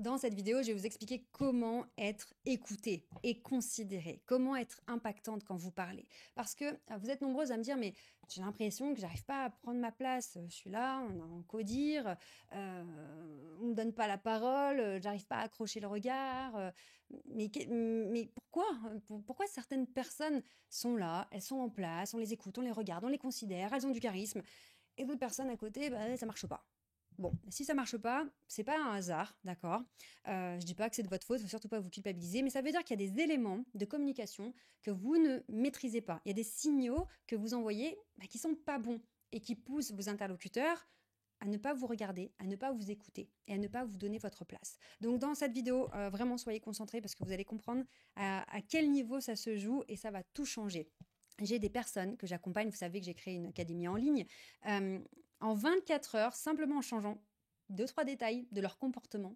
Dans cette vidéo, je vais vous expliquer comment être écoutée et considérée, comment être impactante quand vous parlez. Parce que vous êtes nombreuses à me dire, mais j'ai l'impression que j'arrive pas à prendre ma place. Je suis là, on a un codir, on me donne pas la parole, j'arrive pas à accrocher le regard. Mais pourquoi? Pourquoi certaines personnes sont là, elles sont en place, on les écoute, on les regarde, on les considère, elles ont du charisme, et d'autres personnes à côté, bah, ça marche pas. Bon, si ça marche pas, c'est pas un hasard, d'accord. Je dis pas que c'est de votre faute, faut surtout pas vous culpabiliser, mais ça veut dire qu'il y a des éléments de communication que vous ne maîtrisez pas. Il y a des signaux que vous envoyez qui sont pas bons et qui poussent vos interlocuteurs à ne pas vous regarder, à ne pas vous écouter et à ne pas vous donner votre place. Donc dans cette vidéo, vraiment soyez concentrés parce que vous allez comprendre à quel niveau ça se joue et ça va tout changer. J'ai des personnes que j'accompagne, vous savez que j'ai créé une académie en ligne, en 24 heures, simplement en changeant 2-3 détails de leur comportement.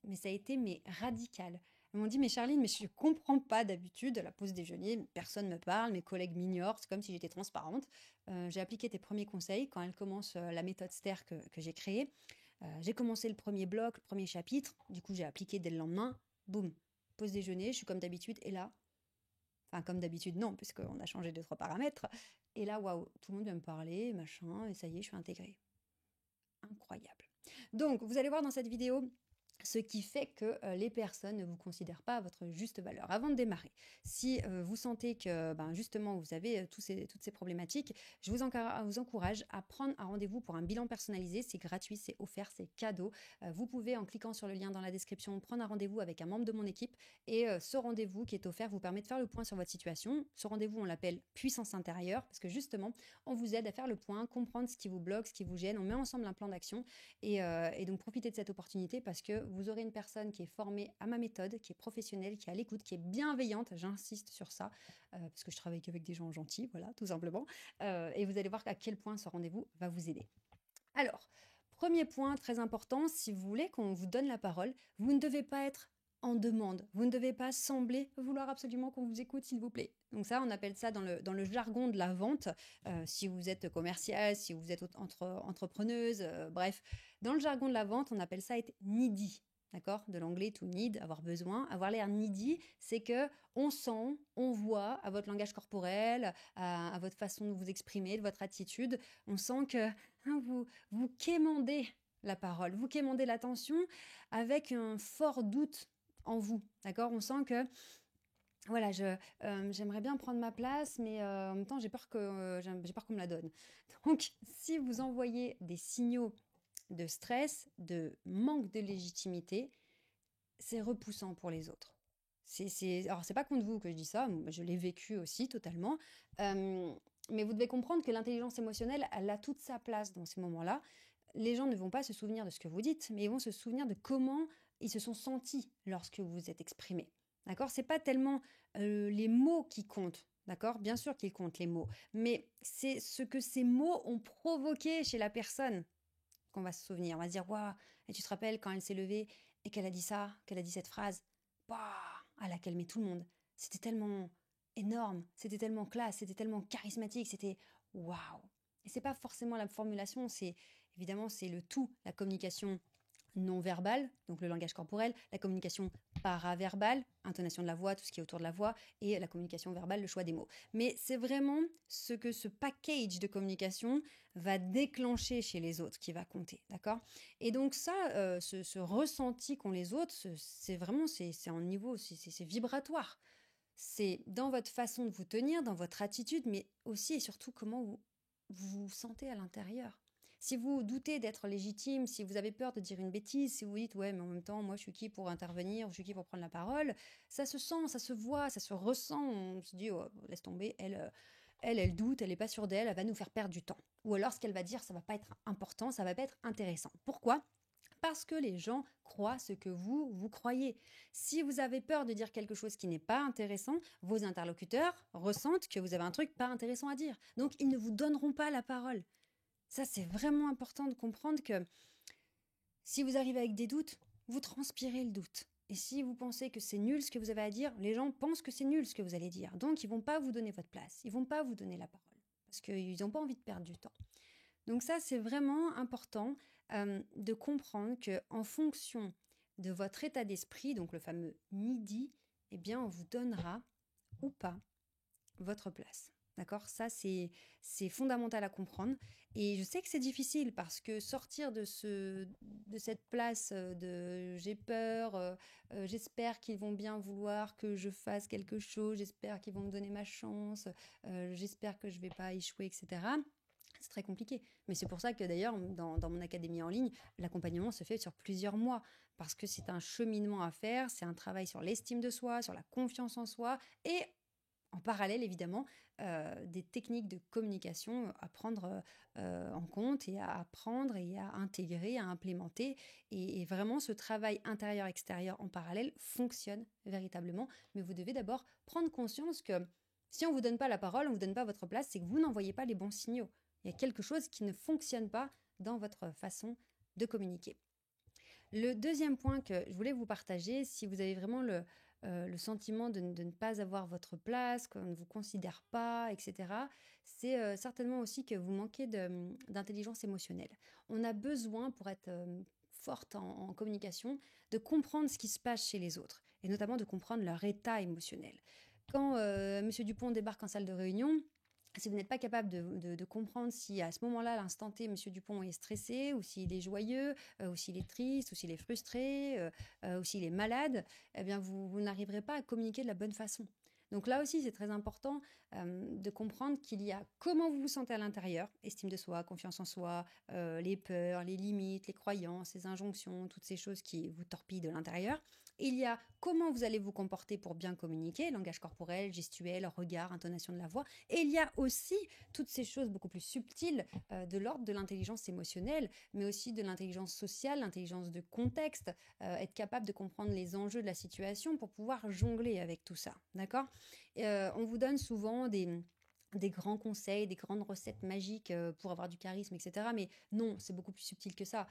Mais ça a été radical. Elles m'ont dit, mais Charline, mais je ne comprends pas d'habitude, à la pause déjeuner, personne ne me parle, mes collègues m'ignorent, c'est comme si j'étais transparente. J'ai appliqué tes premiers conseils quand elle commence la méthode STER que j'ai créée. J'ai commencé le premier bloc, le premier chapitre, du coup j'ai appliqué dès le lendemain, boum, pause déjeuner, je suis comme d'habitude, et là, enfin, comme d'habitude, non, puisqu'on a changé 2-3 paramètres. Et là, waouh, tout le monde vient me parler, machin, et ça y est, je suis intégrée. Incroyable. Donc, vous allez voir dans cette vidéo ce qui fait que les personnes ne vous considèrent pas à votre juste valeur. Avant de démarrer, si vous sentez que justement vous avez toutes ces problématiques, je vous encourage à prendre un rendez-vous pour un bilan personnalisé. C'est gratuit, c'est offert, c'est cadeau. Vous pouvez, en cliquant sur le lien dans la description, prendre un rendez-vous avec un membre de mon équipe et ce rendez-vous qui est offert vous permet de faire le point sur votre situation. Ce rendez-vous, on l'appelle puissance intérieure parce que justement, on vous aide à faire le point, comprendre ce qui vous bloque, ce qui vous gêne. On met ensemble un plan d'action et donc profitez de cette opportunité parce que vous aurez une personne qui est formée à ma méthode, qui est professionnelle, qui est à l'écoute, qui est bienveillante, j'insiste sur ça, parce que je travaille qu'avec des gens gentils, voilà, tout simplement. Et vous allez voir à quel point ce rendez-vous va vous aider. Alors, premier point très important, si vous voulez qu'on vous donne la parole, vous ne devez pas être en demande. Vous ne devez pas sembler vouloir absolument qu'on vous écoute, s'il vous plaît. Donc ça, on appelle ça dans le jargon de la vente, si vous êtes commercial, si vous êtes entrepreneuse, bref. Dans le jargon de la vente, on appelle ça être needy. D'accord? De l'anglais to need, avoir besoin. Avoir l'air needy, c'est que on sent, on voit à votre langage corporel, à votre façon de vous exprimer, de votre attitude, on sent que vous quémandez la parole, vous quémandez l'attention avec un fort doute en vous, d'accord? On sent que, voilà, j'aimerais bien prendre ma place, mais en même temps, j'ai peur qu'on me la donne. Donc, si vous envoyez des signaux de stress, de manque de légitimité, c'est repoussant pour les autres. Alors, c'est pas contre vous que je dis ça, je l'ai vécu aussi totalement. Mais vous devez comprendre que l'intelligence émotionnelle, elle a toute sa place dans ces moments-là. Les gens ne vont pas se souvenir de ce que vous dites, mais ils vont se souvenir de comment ils se sont sentis lorsque vous vous êtes exprimé. D'accord? C'est pas tellement les mots qui comptent. D'accord? Bien sûr qu'ils comptent les mots, mais c'est ce que ces mots ont provoqué chez la personne qu'on va se souvenir. On va se dire, waouh, et tu te rappelles quand elle s'est levée et qu'elle a dit ça, qu'elle a dit cette phrase, bah, elle a calmé tout le monde. C'était tellement énorme, c'était tellement classe, c'était tellement charismatique, c'était waouh. Et c'est pas forcément la formulation, c'est évidemment c'est le tout, la communication non verbale, donc le langage corporel, la communication paraverbale, intonation de la voix, tout ce qui est autour de la voix, et la communication verbale, le choix des mots. Mais c'est vraiment ce que ce package de communication va déclencher chez les autres qui va compter, d'accord? Et donc ça, ce ressenti qu'ont les autres, c'est vraiment, c'est en niveau, c'est vibratoire. C'est dans votre façon de vous tenir, dans votre attitude, mais aussi et surtout comment vous vous sentez à l'intérieur. Si vous doutez d'être légitime, si vous avez peur de dire une bêtise, si vous dites ouais mais en même temps moi je suis qui pour intervenir, je suis qui pour prendre la parole, ça se sent, ça se voit, ça se ressent, on se dit oh, laisse tomber, elle doute, elle n'est pas sûre d'elle, elle va nous faire perdre du temps. Ou alors ce qu'elle va dire ça va pas être important, ça va pas être intéressant. Pourquoi ? Parce que les gens croient ce que vous croyez. Si vous avez peur de dire quelque chose qui n'est pas intéressant, vos interlocuteurs ressentent que vous avez un truc pas intéressant à dire. Donc, ils ne vous donneront pas la parole. Ça, c'est vraiment important de comprendre que si vous arrivez avec des doutes, vous transpirez le doute. Et si vous pensez que c'est nul ce que vous avez à dire, les gens pensent que c'est nul ce que vous allez dire. Donc, ils vont pas vous donner votre place. Ils vont pas vous donner la parole. Parce qu'ils n'ont pas envie de perdre du temps. Donc ça, c'est vraiment important de comprendre qu'en fonction de votre état d'esprit, donc le fameux midi, eh bien, on vous donnera ou pas votre place. D'accord? Ça, c'est fondamental à comprendre. Et je sais que c'est difficile parce que sortir de cette place de j'ai peur, j'espère qu'ils vont bien vouloir que je fasse quelque chose, j'espère qu'ils vont me donner ma chance, j'espère que je vais pas échouer, etc. C'est très compliqué. Mais c'est pour ça que d'ailleurs, dans mon académie en ligne, l'accompagnement se fait sur plusieurs mois parce que c'est un cheminement à faire, c'est un travail sur l'estime de soi, sur la confiance en soi et en parallèle, évidemment, des techniques de communication à prendre en compte et à apprendre et à intégrer, à implémenter. Et vraiment, ce travail intérieur-extérieur en parallèle fonctionne véritablement. Mais vous devez d'abord prendre conscience que si on ne vous donne pas la parole, on ne vous donne pas votre place, c'est que vous n'envoyez pas les bons signaux. Il y a quelque chose qui ne fonctionne pas dans votre façon de communiquer. Le deuxième point que je voulais vous partager, si vous avez vraiment le sentiment de ne pas avoir votre place, qu'on ne vous considère pas, etc., c'est certainement aussi que vous manquez d'intelligence émotionnelle. On a besoin, pour être forte en communication, de comprendre ce qui se passe chez les autres, et notamment de comprendre leur état émotionnel. Quand Monsieur Dupont débarque en salle de réunion, si vous n'êtes pas capable de comprendre si à ce moment-là, à l'instant T, Monsieur Dupont est stressé, ou s'il est joyeux, ou s'il est triste, ou s'il est frustré, ou s'il est malade, eh bien vous n'arriverez pas à communiquer de la bonne façon. Donc là aussi, c'est très important de comprendre qu'il y a comment vous vous sentez à l'intérieur, estime de soi, confiance en soi, les peurs, les limites, les croyances, les injonctions, toutes ces choses qui vous torpillent de l'intérieur. Il y a comment vous allez vous comporter pour bien communiquer, langage corporel, gestuel, regard, intonation de la voix. Et il y a aussi toutes ces choses beaucoup plus subtiles de l'ordre de l'intelligence émotionnelle, mais aussi de l'intelligence sociale, l'intelligence de contexte, être capable de comprendre les enjeux de la situation pour pouvoir jongler avec tout ça. D'accord ? On vous donne souvent des grands conseils, des grandes recettes magiques pour avoir du charisme, etc. Mais non, c'est beaucoup plus subtil que ça.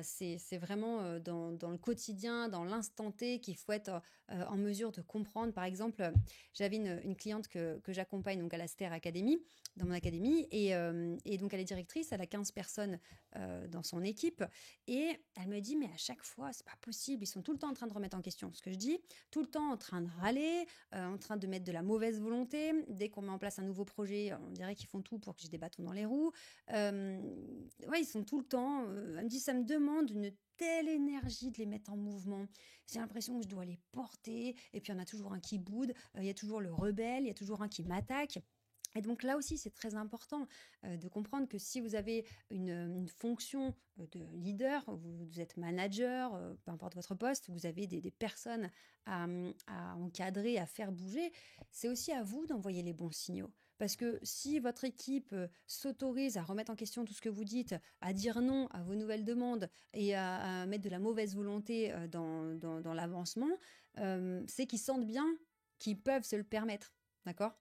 C'est vraiment dans le quotidien, dans l'instant T, qu'il faut être en mesure de comprendre. Par exemple, j'avais une cliente que j'accompagne donc à la Ster Academy, dans mon académie, et donc elle est directrice, elle a 15 personnes dans son équipe, et elle me dit, mais à chaque fois, c'est pas possible, ils sont tout le temps en train de remettre en question ce que je dis, tout le temps en train de râler, en train de mettre de la mauvaise volonté. Dès qu'on met en place un nouveau projet, on dirait qu'ils font tout pour que j'ai des bâtons dans les roues. Ouais, ils sont tout le temps. Elle me dit, ça me demande une telle énergie de les mettre en mouvement. J'ai l'impression que je dois les porter. Et puis, il y en a toujours un qui boude. Il y a toujours le rebelle. Il y a toujours un qui m'attaque. Et donc là aussi, c'est très important de comprendre que si vous avez une fonction de leader, vous êtes manager, peu importe votre poste, vous avez des personnes à encadrer, à faire bouger, c'est aussi à vous d'envoyer les bons signaux. Parce que si votre équipe s'autorise à remettre en question tout ce que vous dites, à dire non à vos nouvelles demandes et à mettre de la mauvaise volonté dans l'avancement, c'est qu'ils sentent bien qu'ils peuvent se le permettre. D'accord ?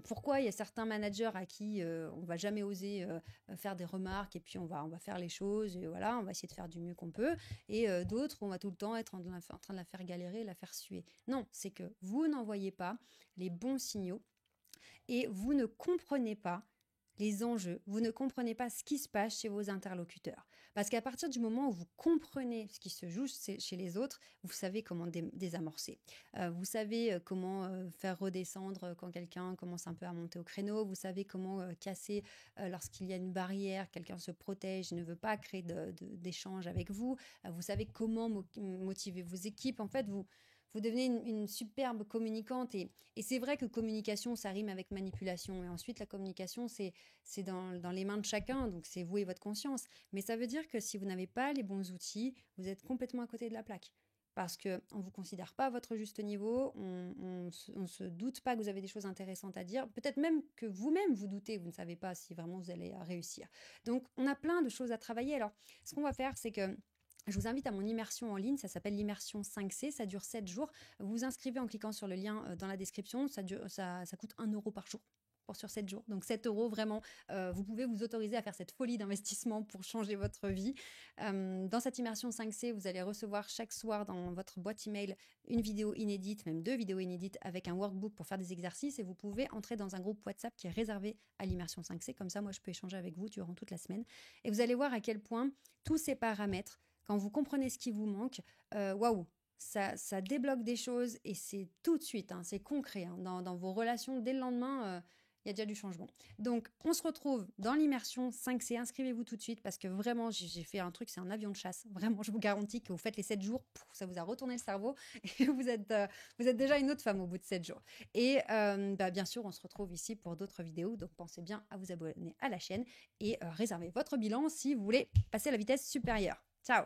Pourquoi il y a certains managers à qui on va jamais oser faire des remarques et puis on va faire les choses et voilà, on va essayer de faire du mieux qu'on peut, et d'autres on va tout le temps être en train de la faire galérer, la faire suer. Non, c'est que vous n'envoyez pas les bons signaux et vous ne comprenez pas les enjeux, vous ne comprenez pas ce qui se passe chez vos interlocuteurs. Parce qu'à partir du moment où vous comprenez ce qui se joue chez les autres, vous savez comment désamorcer. Vous savez comment faire redescendre quand quelqu'un commence un peu à monter au créneau. Vous savez comment casser lorsqu'il y a une barrière, quelqu'un se protège, ne veut pas créer d'échange avec vous. Vous savez comment motiver vos équipes. En fait, vous devenez une superbe communicante et c'est vrai que communication, ça rime avec manipulation. Et ensuite, la communication, c'est dans les mains de chacun, donc c'est vous et votre conscience. Mais ça veut dire que si vous n'avez pas les bons outils, vous êtes complètement à côté de la plaque. Parce qu'on ne vous considère pas à votre juste niveau, on se doute pas que vous avez des choses intéressantes à dire, peut-être même que vous-même vous doutez, vous ne savez pas si vraiment vous allez réussir. Donc, on a plein de choses à travailler. Alors, ce qu'on va faire, c'est que je vous invite à mon immersion en ligne, ça s'appelle l'immersion 5C, ça dure 7 jours. Vous vous inscrivez en cliquant sur le lien dans la description, ça coûte 1 euro par jour sur 7 jours. Donc 7 euros, vraiment, vous pouvez vous autoriser à faire cette folie d'investissement pour changer votre vie. Dans cette immersion 5C, vous allez recevoir chaque soir dans votre boîte email une vidéo inédite, même 2 vidéos inédites avec un workbook pour faire des exercices, et vous pouvez entrer dans un groupe WhatsApp qui est réservé à l'immersion 5C. Comme ça, moi, je peux échanger avec vous durant toute la semaine. Et vous allez voir à quel point tous ces paramètres quand vous comprenez ce qui vous manque, waouh, ça débloque des choses et c'est tout de suite, hein, c'est concret, hein, dans vos relations. Dès le lendemain, il y a déjà du changement. Donc, on se retrouve dans l'immersion 5C. Inscrivez-vous tout de suite parce que vraiment, j'ai fait un truc, c'est un avion de chasse. Vraiment, je vous garantis que vous faites les 7 jours, ça vous a retourné le cerveau et vous êtes déjà une autre femme au bout de 7 jours. Et bien sûr, on se retrouve ici pour d'autres vidéos. Donc, pensez bien à vous abonner à la chaîne et réservez votre bilan si vous voulez passer à la vitesse supérieure. Ciao!